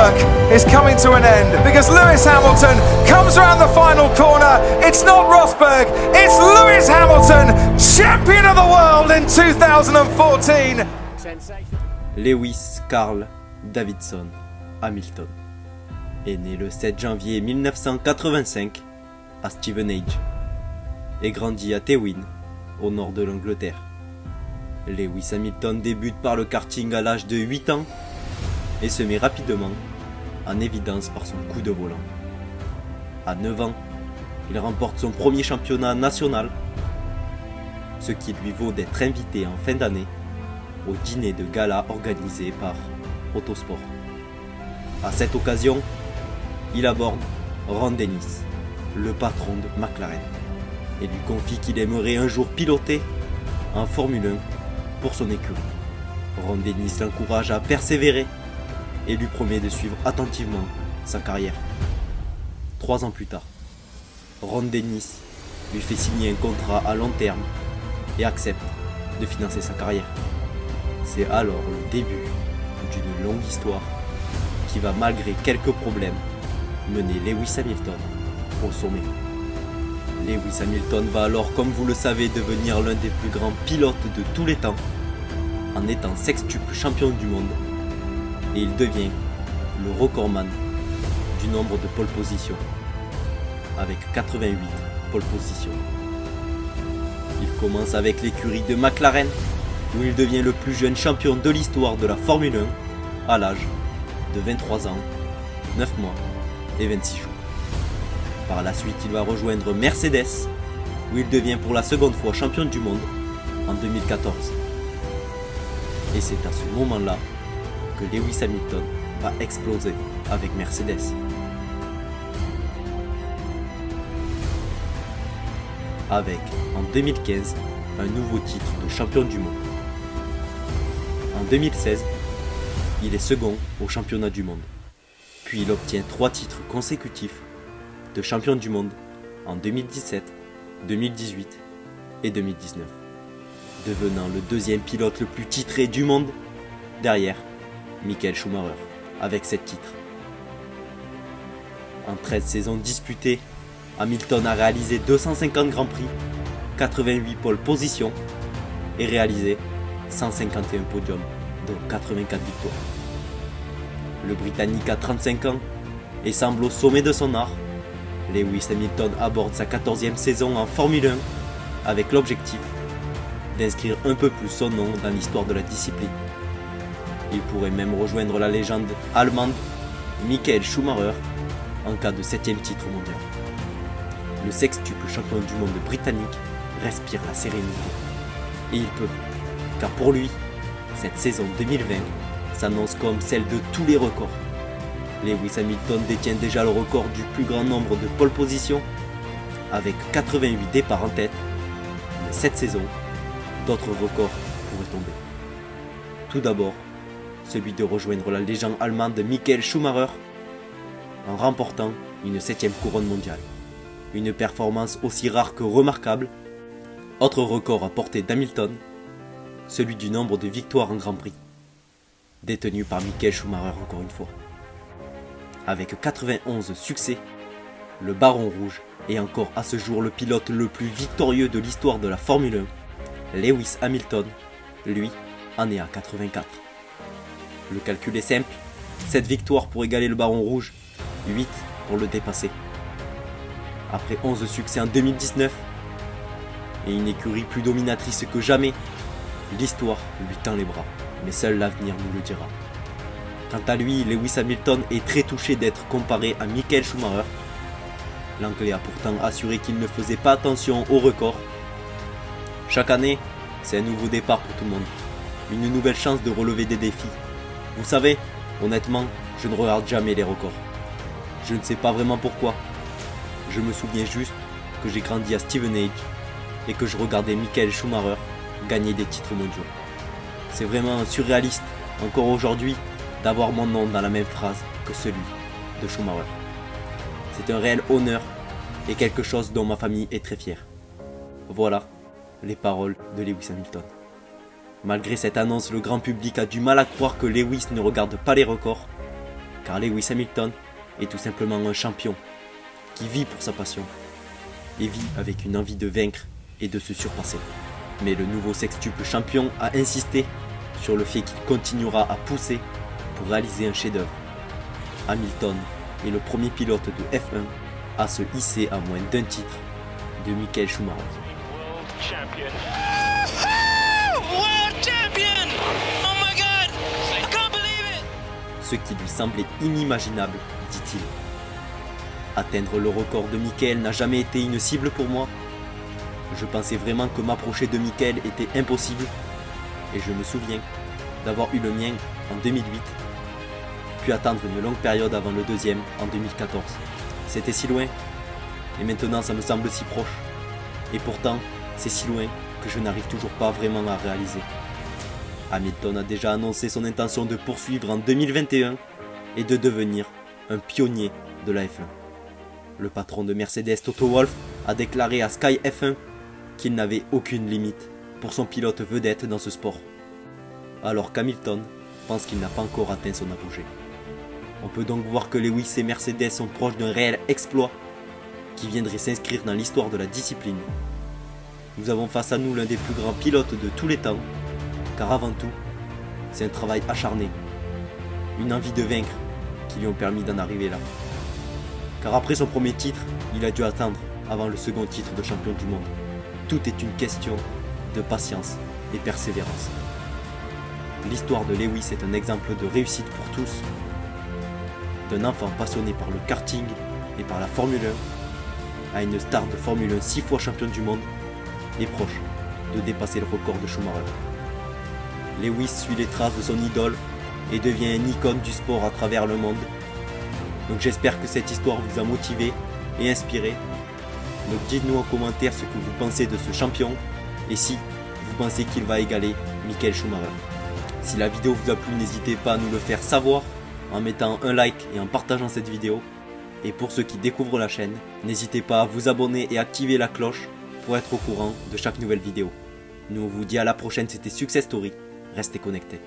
work is coming to an end because Lewis Hamilton comes around the final corner. It's not Rosberg, it's Lewis Hamilton, champion of the world in 2014. Lewis Carl Davidson Hamilton est né le 7 janvier 1985 à Stevenage et grandit à Tewin, au nord de l'Angleterre. Lewis Hamilton débute par le karting à l'âge de 8 ans et se met rapidement en évidence par son coup de volant. À 9 ans, il remporte son premier championnat national, ce qui lui vaut d'être invité en fin d'année au dîner de gala organisé par Autosport. À cette occasion, il aborde Ron Dennis, le patron de McLaren, et lui confie qu'il aimerait un jour piloter en Formule 1 pour son écurie. Ron Dennis l'encourage à persévérer et lui promet de suivre attentivement sa carrière. 3 ans plus tard, Ron Dennis lui fait signer un contrat à long terme et accepte de financer sa carrière. C'est alors le début d'une longue histoire qui va, malgré quelques problèmes, mener Lewis Hamilton au sommet. Lewis Hamilton va alors, comme vous le savez, devenir l'un des plus grands pilotes de tous les temps, en étant sextuple champion du monde, et il devient le recordman du nombre de pole positions, avec 88 pole positions. Il commence avec l'écurie de McLaren, où il devient le plus jeune champion de l'histoire de la Formule 1, à l'âge de 23 ans, 9 mois et 26 jours. Par la suite, il va rejoindre Mercedes, où il devient pour la seconde fois champion du monde en 2014. Et c'est à ce moment-là que Lewis Hamilton va exploser avec Mercedes. Avec, en 2015, un nouveau titre de champion du monde. En 2016, il est second au championnat du monde. Puis il obtient 3 titres consécutifs de champion du monde en 2017, 2018 et 2019, devenant le deuxième pilote le plus titré du monde, derrière Michael Schumacher, avec 7 titres. En 13 saisons disputées, Hamilton a réalisé 250 Grands Prix, 88 pole positions et réalisé 151 podiums, dont 84 victoires. Le Britannique a 35 ans et semble au sommet de son art. Lewis Hamilton aborde sa 14e saison en Formule 1 avec l'objectif d'inscrire un peu plus son nom dans l'histoire de la discipline. Il pourrait même rejoindre la légende allemande Michael Schumacher en cas de 7e titre mondial. Le sextuple champion du monde britannique respire la sérénité. Et il peut, car pour lui, cette saison 2020 s'annonce comme celle de tous les records. Lewis Hamilton détient déjà le record du plus grand nombre de pole positions, avec 88 départs en tête, mais cette saison, d'autres records pourraient tomber. Tout d'abord, celui de rejoindre la légende allemande Michael Schumacher en remportant une 7e couronne mondiale. Une performance aussi rare que remarquable. Autre record à portée d'Hamilton, celui du nombre de victoires en Grand Prix, détenu par Michael Schumacher encore une fois. Avec 91 succès, le Baron Rouge est encore à ce jour le pilote le plus victorieux de l'histoire de la Formule 1. Lewis Hamilton, lui, en est à 84. Le calcul est simple, 7 victoires pour égaler le Baron Rouge, 8 pour le dépasser. Après 11 succès en 2019, et une écurie plus dominatrice que jamais, l'histoire lui tend les bras, mais seul l'avenir nous le dira. Quant à lui, Lewis Hamilton est très touché d'être comparé à Michael Schumacher. L'Anglais a pourtant assuré qu'il ne faisait pas attention au record. Chaque année, c'est un nouveau départ pour tout le monde, une nouvelle chance de relever des défis. Vous savez, honnêtement, je ne regarde jamais les records. Je ne sais pas vraiment pourquoi. Je me souviens juste que j'ai grandi à Stevenage et que je regardais Michael Schumacher gagner des titres mondiaux. C'est vraiment surréaliste, encore aujourd'hui, d'avoir mon nom dans la même phrase que celui de Schumacher. C'est un réel honneur et quelque chose dont ma famille est très fière. Voilà les paroles de Lewis Hamilton. Malgré cette annonce, le grand public a du mal à croire que Lewis ne regarde pas les records, Car Lewis Hamilton est tout simplement un champion qui vit pour sa passion et vit avec une envie de vaincre et de se surpasser. Mais le nouveau sextuple champion a insisté sur le fait qu'il continuera à pousser pour réaliser un chef-d'œuvre. Hamilton est le premier pilote de F1 à se hisser à moins d'un titre de Michael Schumacher. World champion! Oh my god! I can't believe it! Ce qui lui semblait inimaginable, dit-il. Atteindre le record de Michael n'a jamais été une cible pour moi. Je pensais vraiment que m'approcher de Michael était impossible. Et je me souviens d'avoir eu le mien en 2008, puis attendre une longue période avant le deuxième en 2014. C'était si loin, et maintenant ça me semble si proche. Et pourtant, c'est si loin que je n'arrive toujours pas vraiment à réaliser. Hamilton a déjà annoncé son intention de poursuivre en 2021 et de devenir un pionnier de la F1. Le patron de Mercedes, Toto Wolff, a déclaré à Sky F1 qu'il n'avait aucune limite pour son pilote vedette dans ce sport. Alors qu'Hamilton pense qu'il n'a pas encore atteint son apogée. On peut donc voir que Lewis et Mercedes sont proches d'un réel exploit qui viendrait s'inscrire dans l'histoire de la discipline. Nous avons face à nous l'un des plus grands pilotes de tous les temps, car avant tout, c'est un travail acharné, une envie de vaincre qui lui ont permis d'en arriver là. Car après son premier titre, il a dû attendre avant le second titre de champion du monde. Tout est une question de patience et persévérance. L'histoire de Lewis est un exemple de réussite pour tous, d'un enfant passionné par le karting et par la Formule 1, à une star de Formule 1 6 fois champion du monde et proche de dépasser le record de Schumacher. Lewis suit les traces de son idole et devient une icône du sport à travers le monde. Donc j'espère que cette histoire vous a motivé et inspiré. Donc dites-nous en commentaire ce que vous pensez de ce champion et si vous pensez qu'il va égaler Michael Schumacher. Si la vidéo vous a plu, n'hésitez pas à nous le faire savoir en mettant un like et en partageant cette vidéo. Et pour ceux qui découvrent la chaîne, n'hésitez pas à vous abonner et activer la cloche pour être au courant de chaque nouvelle vidéo. Nous on vous dit à la prochaine, c'était Success Story. Restez connectés.